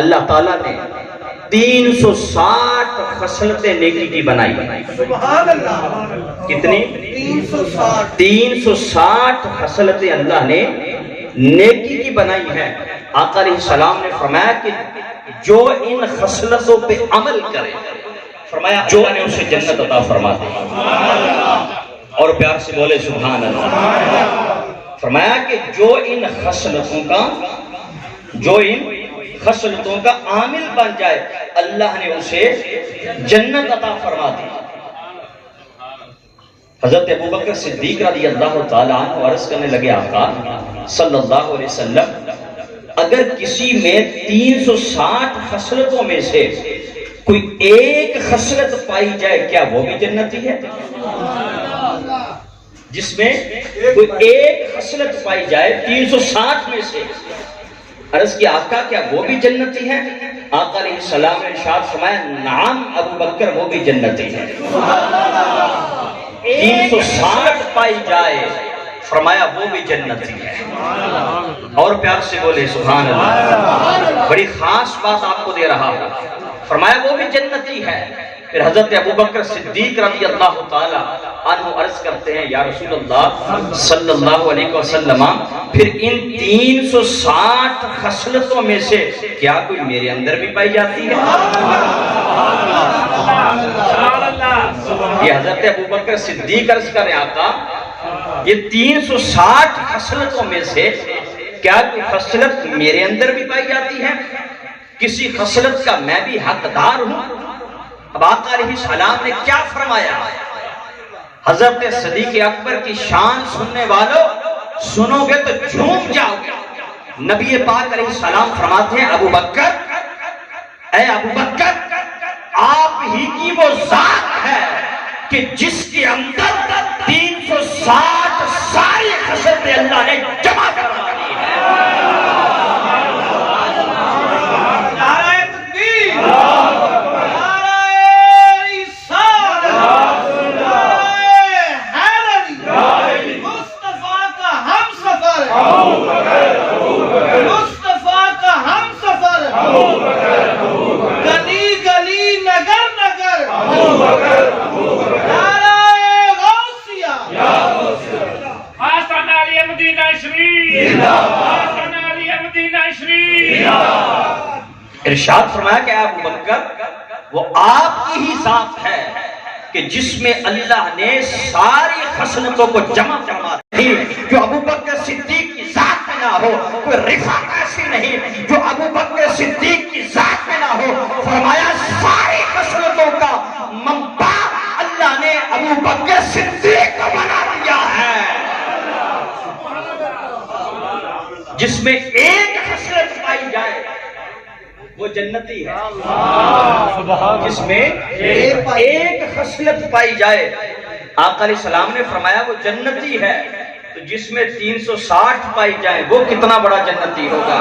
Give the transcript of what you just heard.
اللہ تعالیٰ نے 360 خصلتیں نیکی کی بنائی. سبحان اللہ. کتنی؟ 360. 360 خصلتیں اللہ نے نیکی کی بنائی ہیں. آقا علیہ السلام نے فرمایا کہ جو ان خصلتوں پہ عمل کرے، فرمایا جو نے اسے جنت عطا فرما دی. اور پیار سے بولے سبحان اللہ. فرمایا کہ جو ان خصلتوں کا عامل بن جائے اللہ نے اسے جنت عطا فرما دی. حضرت ابوبکر صدیق رضی اللہ تعالیٰ عنہ عرض کرنے لگے آقا صلی اللہ علیہ وسلم، اگر کسی میں 360 خصلتوں میں سے کوئی ایک خصلت پائی جائے کیا وہ بھی جنتی ہے؟ جس میں کوئی ایک خصلت پائی جائے 360 میں سے، عرض کی آقا کیا وہ بھی جنتی ہے؟ آقا علیہ السلام نے ارشاد فرمایا نعم ابو بکر وہ بھی جنتی ہے. 360 پائی جائے فرمایا وہ بھی جنتی ہے. اور پیار سے بولے سبحان اللہ. بڑی خاص بات آپ کو دے رہا ہوں، فرمایا وہ بھی جنتی ہے. پھر حضرت ابوبکر صدیق رضی اللہ تعالیٰ عنہ عرض کرتے ہیں یا رسول اللہ صلی اللہ علیہ وسلم، پھر ان 360 خصلتوں میں سے کیا کوئی میرے اندر بھی پائی جاتی ہے؟ یہ حضرت ابوبکر صدیق عرض کر رہے آقا یہ 360 خصلتوں میں سے کیا کوئی خصلت میرے اندر بھی پائی جاتی ہے؟ کسی خصلت کا میں بھی حقدار ہوں؟ اب آقا علیہ السلام نے کیا فرمایا؟ حضرت صدیق اکبر کی شان سننے والوں سنو گے تو جھوم جاؤ گے. نبی پاک علیہ السلام فرماتے ہیں ابو بکر، اے ابو بکر، آپ ہی کی وہ ذات ہے کہ جس کے اندر 360 ساری خصلتیں اللہ نے جمع کروا دی ہے. ارشاد فرمایا کہ ابو بکر وہ آپ کی ہی ذات ہے کہ جس میں اللہ نے ساری خصلتوں کو جمع فرما دی. جو ابو بکر صدیق کی ذات میں نہ ہو کوئی رفعت ایسی نہیں جو ابو بکر صدیق کی ذات میں نہ ہو. فرمایا ساری خصلتوں کا منبع اللہ نے ابو بکر صدیق کو بنا دیا ہے. جس میں ایک خصلت پائی جائے وہ جنتی ہے. جس میں ایک خصلت پائی جائے آقا علیہ السلام نے فرمایا وہ جنتی ہے. تو جس میں 360 پائی جائے وہ کتنا بڑا جنتی ہوگا.